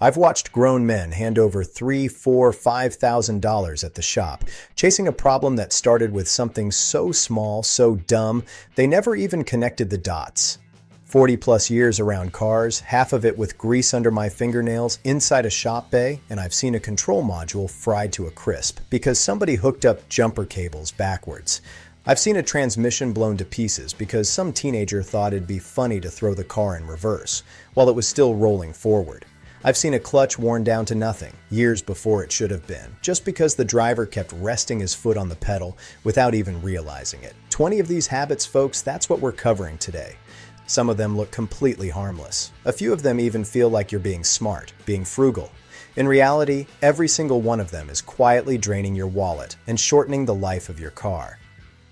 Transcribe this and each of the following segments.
I've watched grown men hand over $3, $4, $5,000 at the shop, chasing a problem that started with something so small, so dumb, they never even connected the dots. 40 plus years around cars, half of it with grease under my fingernails, inside a shop bay, and I've seen a control module fried to a crisp because somebody hooked up jumper cables backwards. I've seen a transmission blown to pieces because some teenager thought it'd be funny to throw the car in reverse while it was still rolling forward. I've seen a clutch worn down to nothing, years before it should have been, just because the driver kept resting his foot on the pedal without even realizing it. 20 of these habits, folks, that's what we're covering today. Some of them look completely harmless. A few of them even feel like you're being smart, being frugal. In reality, every single one of them is quietly draining your wallet and shortening the life of your car.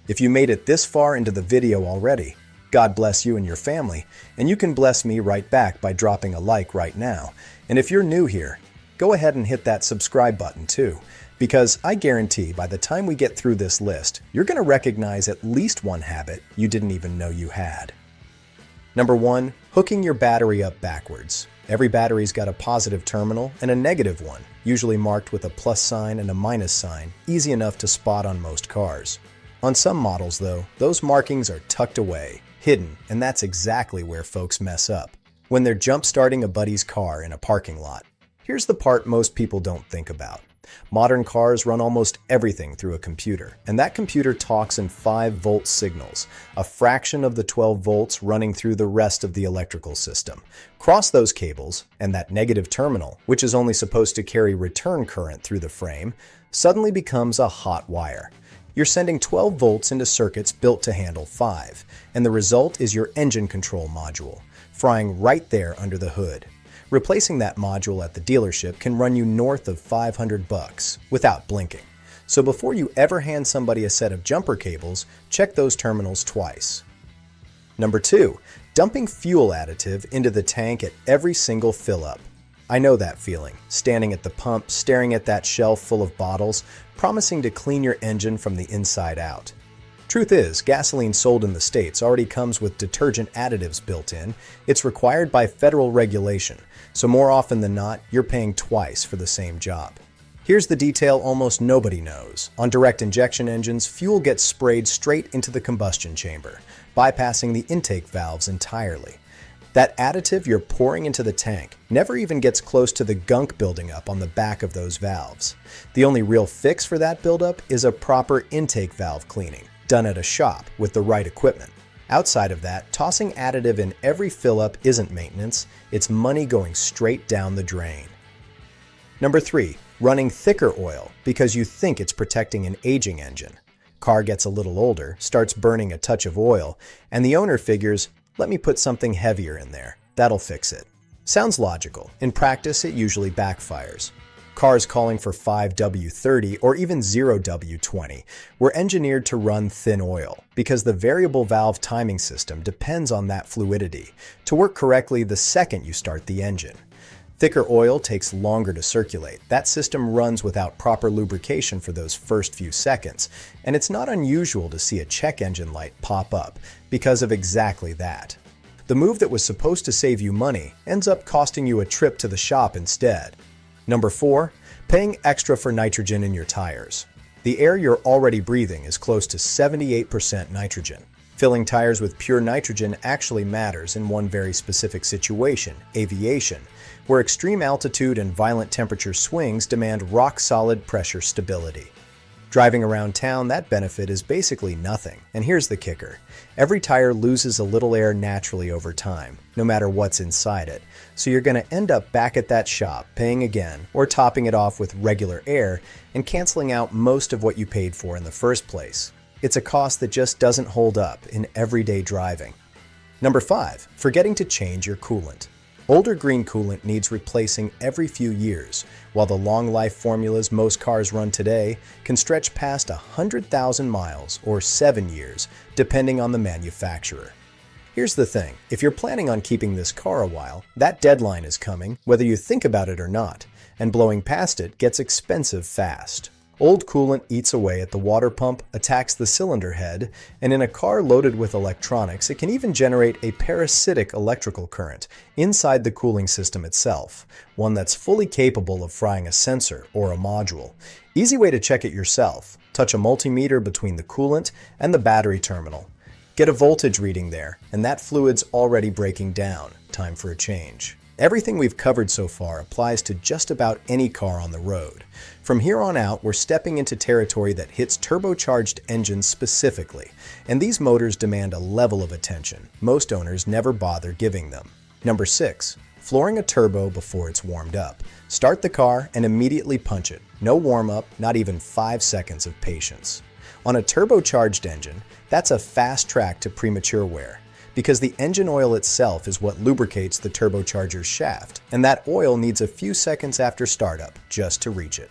If you made it this far into the video already, God bless you and your family, and you can bless me right back by dropping a like right now. And if you're new here, go ahead and hit that subscribe button too, because I guarantee by the time we get through this list, you're going to recognize at least one habit you didn't even know you had. Number 1, hooking your battery up backwards. Every battery's got a positive terminal and a negative one, usually marked with a plus sign and a minus sign, easy enough to spot on most cars. On some models, though, those markings are tucked away, hidden, and that's exactly where folks mess up. When they're jump-starting a buddy's car in a parking lot. Here's the part most people don't think about. Modern cars run almost everything through a computer, and that computer talks in 5-volt signals, a fraction of the 12 volts running through the rest of the electrical system. Cross those cables, and that negative terminal, which is only supposed to carry return current through the frame, suddenly becomes a hot wire. You're sending 12 volts into circuits built to handle 5, and the result is your engine control module, frying right there under the hood. Replacing that module at the dealership can run you north of $500 without blinking. So before you ever hand somebody a set of jumper cables, check those terminals twice. Number 2, dumping fuel additive into the tank at every single fill-up. I know that feeling, standing at the pump, staring at that shelf full of bottles, promising to clean your engine from the inside out. Truth is, gasoline sold in the States already comes with detergent additives built in. It's required by federal regulation, so more often than not, you're paying twice for the same job. Here's the detail almost nobody knows. On direct injection engines, fuel gets sprayed straight into the combustion chamber, bypassing the intake valves entirely. That additive you're pouring into the tank never even gets close to the gunk building up on the back of those valves. The only real fix for that buildup is a proper intake valve cleaning, done at a shop with the right equipment. Outside of that, tossing additive in every fill-up isn't maintenance, it's money going straight down the drain. Number 3, running thicker oil because you think it's protecting an aging engine. Car gets a little older, starts burning a touch of oil, and the owner figures, let me put something heavier in there. That'll fix it. Sounds logical. In practice, it usually backfires. Cars calling for 5W30 or even 0W20 were engineered to run thin oil because the variable valve timing system depends on that fluidity to work correctly the second you start the engine. Thicker oil takes longer to circulate. That system runs without proper lubrication for those first few seconds, and it's not unusual to see a check engine light pop up because of exactly that. The move that was supposed to save you money ends up costing you a trip to the shop instead. Number 4, paying extra for nitrogen in your tires. The air you're already breathing is close to 78% nitrogen. Filling tires with pure nitrogen actually matters in one very specific situation, aviation, where extreme altitude and violent temperature swings demand rock-solid pressure stability. Driving around town, that benefit is basically nothing. And here's the kicker. Every tire loses a little air naturally over time, no matter what's inside it. So you're going to end up back at that shop, paying again, or topping it off with regular air and canceling out most of what you paid for in the first place. It's a cost that just doesn't hold up in everyday driving. Number 5, forgetting to change your coolant. Older green coolant needs replacing every few years, while the long-life formulas most cars run today can stretch past 100,000 miles or 7 years, depending on the manufacturer. Here's the thing, if you're planning on keeping this car a while, that deadline is coming, whether you think about it or not, and blowing past it gets expensive fast. Old coolant eats away at the water pump, attacks the cylinder head, and in a car loaded with electronics, it can even generate a parasitic electrical current inside the cooling system itself, one that's fully capable of frying a sensor or a module. Easy way to check it yourself. Touch a multimeter between the coolant and the battery terminal. Get a voltage reading there, and that fluid's already breaking down. Time for a change. Everything we've covered so far applies to just about any car on the road. From here on out, we're stepping into territory that hits turbocharged engines specifically, and these motors demand a level of attention most owners never bother giving them. Number 6. Flooring a turbo before it's warmed up. Start the car and immediately punch it. No warm-up, not even 5 seconds of patience. On a turbocharged engine, that's a fast track to premature wear, because the engine oil itself is what lubricates the turbocharger's shaft, and that oil needs a few seconds after startup just to reach it.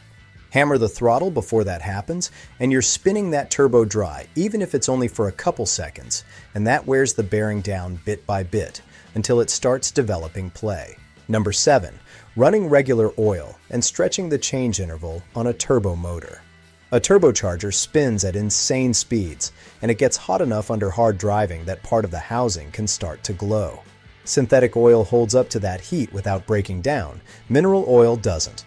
Hammer the throttle before that happens, and you're spinning that turbo dry, even if it's only for a couple seconds, and that wears the bearing down bit by bit until it starts developing play. Number 7. Running regular oil and stretching the change interval on a turbo motor. A turbocharger spins at insane speeds, and it gets hot enough under hard driving that part of the housing can start to glow. Synthetic oil holds up to that heat without breaking down. Mineral oil doesn't.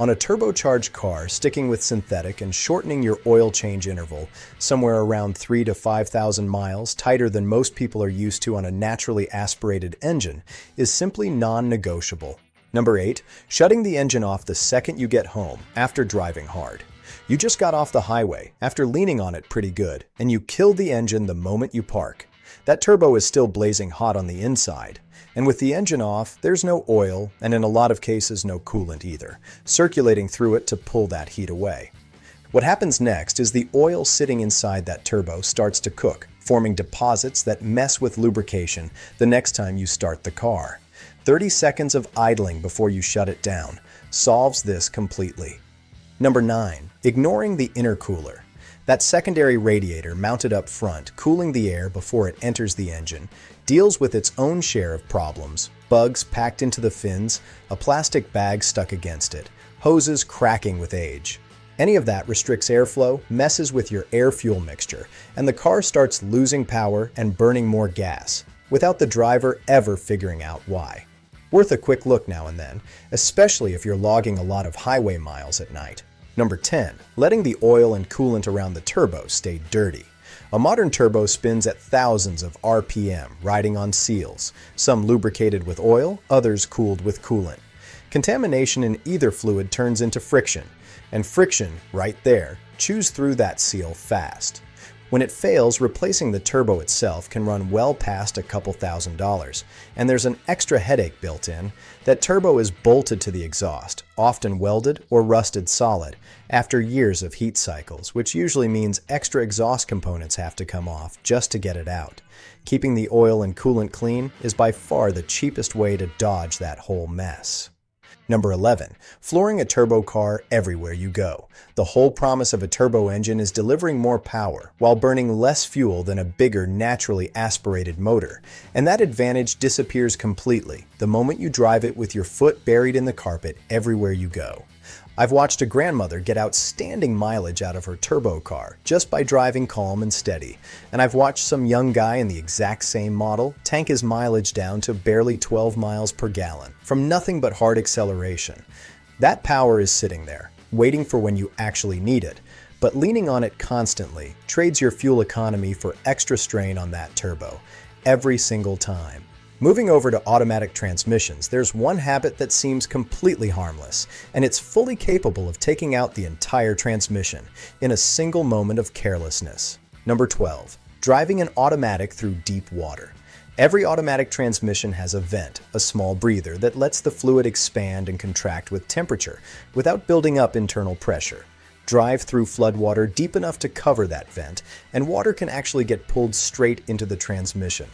On a turbocharged car, sticking with synthetic and shortening your oil change interval somewhere around 3,000 to 5,000 miles, tighter than most people are used to on a naturally aspirated engine, is simply non-negotiable. Number 8. Shutting the engine off the second you get home after driving hard. You just got off the highway after leaning on it pretty good, and you killed the engine the moment you park. That turbo is still blazing hot on the inside, and with the engine off, there's no oil, and in a lot of cases no coolant either, circulating through it to pull that heat away. What happens next is the oil sitting inside that turbo starts to cook, forming deposits that mess with lubrication the next time you start the car. 30 seconds of idling before you shut it down solves this completely. Number 9. Ignoring the intercooler. That secondary radiator mounted up front, cooling the air before it enters the engine, deals with its own share of problems: bugs packed into the fins, a plastic bag stuck against it, hoses cracking with age. Any of that restricts airflow, messes with your air-fuel mixture, and the car starts losing power and burning more gas, without the driver ever figuring out why. Worth a quick look now and then, especially if you're logging a lot of highway miles at night. Number 10. Letting the oil and coolant around the turbo stay dirty. A modern turbo spins at thousands of RPM, riding on seals, some lubricated with oil, others cooled with coolant. Contamination in either fluid turns into friction, and friction, right there, chews through that seal fast. When it fails, replacing the turbo itself can run well past a couple $1,000s, and there's an extra headache built in. That turbo is bolted to the exhaust, often welded or rusted solid, after years of heat cycles, which usually means extra exhaust components have to come off just to get it out. Keeping the oil and coolant clean is by far the cheapest way to dodge that whole mess. Number 11. Flooring a turbo car everywhere you go. The whole promise of a turbo engine is delivering more power while burning less fuel than a bigger, naturally aspirated motor. And that advantage disappears completely the moment you drive it with your foot buried in the carpet everywhere you go. I've watched a grandmother get outstanding mileage out of her turbo car just by driving calm and steady, and I've watched some young guy in the exact same model tank his mileage down to barely 12 miles per gallon from nothing but hard acceleration. That power is sitting there, waiting for when you actually need it, but leaning on it constantly trades your fuel economy for extra strain on that turbo, every single time. Moving over to automatic transmissions, there's one habit that seems completely harmless, and it's fully capable of taking out the entire transmission in a single moment of carelessness. Number 12. Driving an automatic through deep water. Every automatic transmission has a vent, a small breather that lets the fluid expand and contract with temperature without building up internal pressure. Drive through floodwater deep enough to cover that vent, and water can actually get pulled straight into the transmission.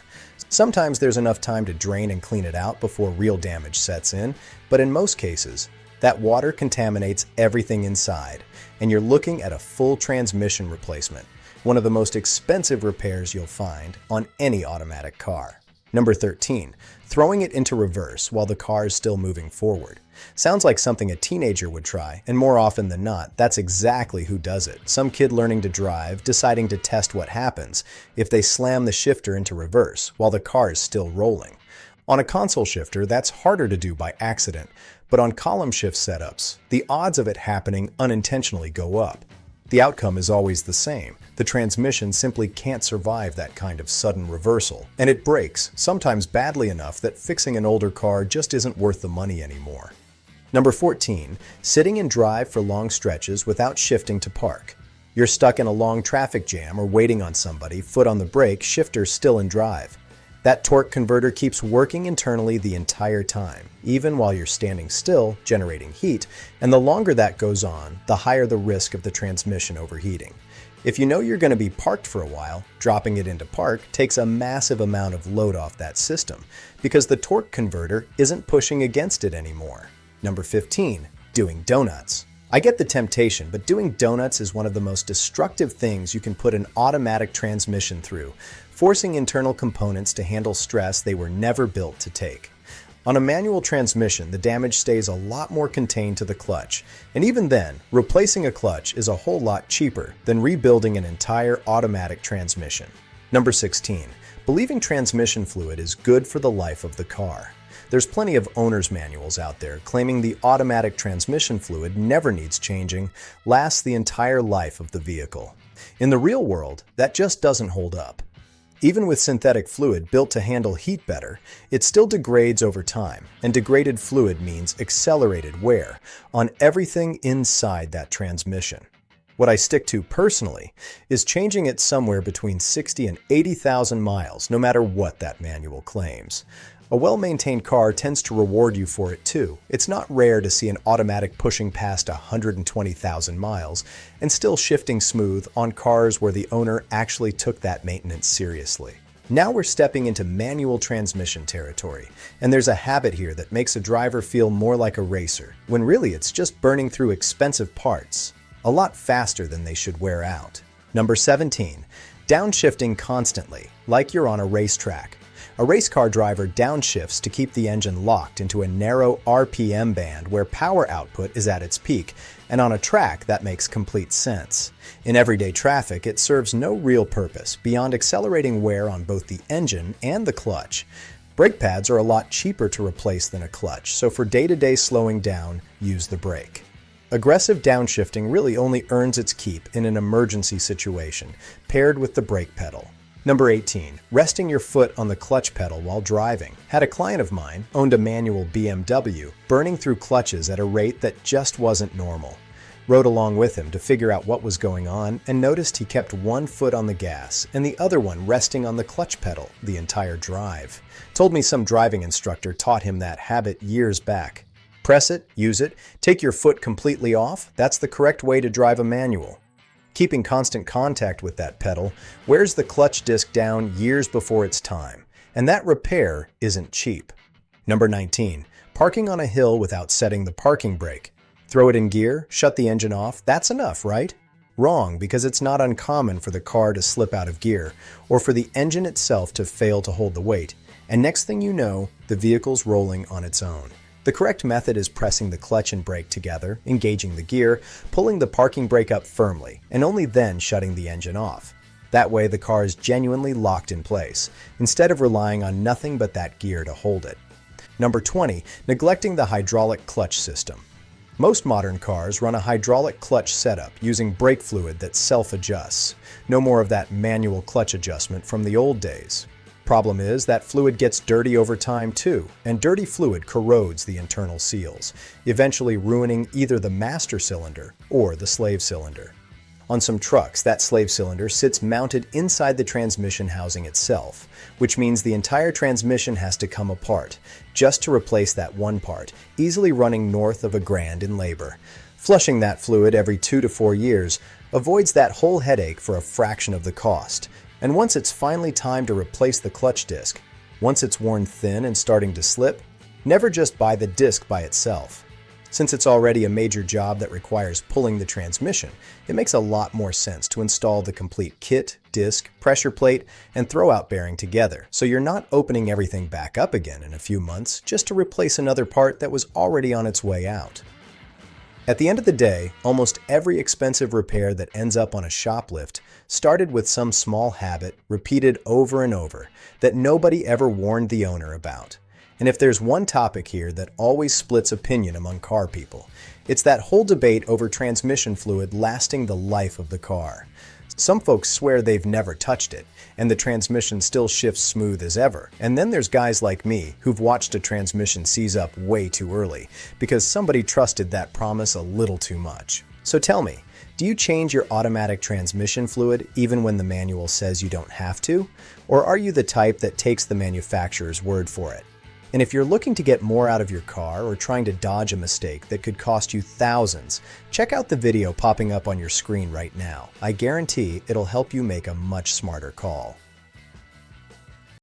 Sometimes there's enough time to drain and clean it out before real damage sets in, but in most cases, that water contaminates everything inside, and you're looking at a full transmission replacement, one of the most expensive repairs you'll find on any automatic car. Number 13. Throwing it into reverse while the car is still moving forward. Sounds like something a teenager would try, and more often than not, that's exactly who does it. Some kid learning to drive, deciding to test what happens if they slam the shifter into reverse while the car is still rolling. On a console shifter, that's harder to do by accident, but on column shift setups, the odds of it happening unintentionally go up. The outcome is always the same. The transmission simply can't survive that kind of sudden reversal, and it breaks, sometimes badly enough that fixing an older car just isn't worth the money anymore. Number 14. Sitting in drive for long stretches without shifting to park. You're stuck in a long traffic jam or waiting on somebody, foot on the brake, shifter still in drive. That torque converter keeps working internally the entire time, even while you're standing still, generating heat, and the longer that goes on, the higher the risk of the transmission overheating. If you know you're going to be parked for a while, dropping it into park takes a massive amount of load off that system, because the torque converter isn't pushing against it anymore. Number 15. Doing donuts. I get the temptation, but doing donuts is one of the most destructive things you can put an automatic transmission through, forcing internal components to handle stress they were never built to take. On a manual transmission, the damage stays a lot more contained to the clutch, and even then, replacing a clutch is a whole lot cheaper than rebuilding an entire automatic transmission. Number 16. Believing transmission fluid is good for the life of the car. There's plenty of owner's manuals out there claiming the automatic transmission fluid never needs changing, lasts the entire life of the vehicle. In the real world, that just doesn't hold up. Even with synthetic fluid built to handle heat better, it still degrades over time, and degraded fluid means accelerated wear on everything inside that transmission. What I stick to personally is changing it somewhere between 60 and 80,000 miles, no matter what that manual claims. A well-maintained car tends to reward you for it too. It's not rare to see an automatic pushing past 120,000 miles and still shifting smooth on cars where the owner actually took that maintenance seriously. Now we're stepping into manual transmission territory, and there's a habit here that makes a driver feel more like a racer, when really it's just burning through expensive parts, a lot faster than they should wear out. Number 17. Downshifting constantly, like you're on a racetrack. A race car driver downshifts to keep the engine locked into a narrow RPM band where power output is at its peak, and on a track that makes complete sense. In everyday traffic, it serves no real purpose beyond accelerating wear on both the engine and the clutch. Brake pads are a lot cheaper to replace than a clutch, so for day-to-day slowing down, use the brake. Aggressive downshifting really only earns its keep in an emergency situation, paired with the brake pedal. Number 18. Resting your foot on the clutch pedal while driving. Had a client of mine, owned a manual BMW, burning through clutches at a rate that just wasn't normal. Rode along with him to figure out what was going on and noticed he kept one foot on the gas and the other one resting on the clutch pedal the entire drive. Told me some driving instructor taught him that habit years back. Press it, use it, take your foot completely off, that's the correct way to drive a manual. Keeping constant contact with that pedal wears the clutch disc down years before its time, and that repair isn't cheap. Number 19. Parking on a hill without setting the parking brake. Throw it in gear, shut the engine off, that's enough, right? Wrong, because it's not uncommon for the car to slip out of gear, or for the engine itself to fail to hold the weight, and next thing you know, the vehicle's rolling on its own. The correct method is pressing the clutch and brake together, engaging the gear, pulling the parking brake up firmly, and only then shutting the engine off. That way the car is genuinely locked in place, instead of relying on nothing but that gear to hold it. Number 20. Neglecting the hydraulic clutch system. Most modern cars run a hydraulic clutch setup using brake fluid that self-adjusts. No more of that manual clutch adjustment from the old days. Problem is that fluid gets dirty over time too, and dirty fluid corrodes the internal seals, eventually ruining either the master cylinder or the slave cylinder. On some trucks, that slave cylinder sits mounted inside the transmission housing itself, which means the entire transmission has to come apart, just to replace that one part, easily running north of $1,000 in labor. Flushing that fluid every 2 to 4 years avoids that whole headache for a fraction of the cost. And once it's finally time to replace the clutch disc, once it's worn thin and starting to slip, never just buy the disc by itself. Since it's already a major job that requires pulling the transmission, it makes a lot more sense to install the complete kit, disc, pressure plate, and throwout bearing together, so you're not opening everything back up again in a few months just to replace another part that was already on its way out. At the end of the day, almost every expensive repair that ends up on a shoplift started with some small habit repeated over and over that nobody ever warned the owner about. And if there's one topic here that always splits opinion among car people, it's that whole debate over transmission fluid lasting the life of the car. Some folks swear they've never touched it, and the transmission still shifts smooth as ever. And then there's guys like me who've watched a transmission seize up way too early because somebody trusted that promise a little too much. So tell me, do you change your automatic transmission fluid even when the manual says you don't have to? Or are you the type that takes the manufacturer's word for it? And if you're looking to get more out of your car or trying to dodge a mistake that could cost you thousands, check out the video popping up on your screen right now. I guarantee it'll help you make a much smarter call.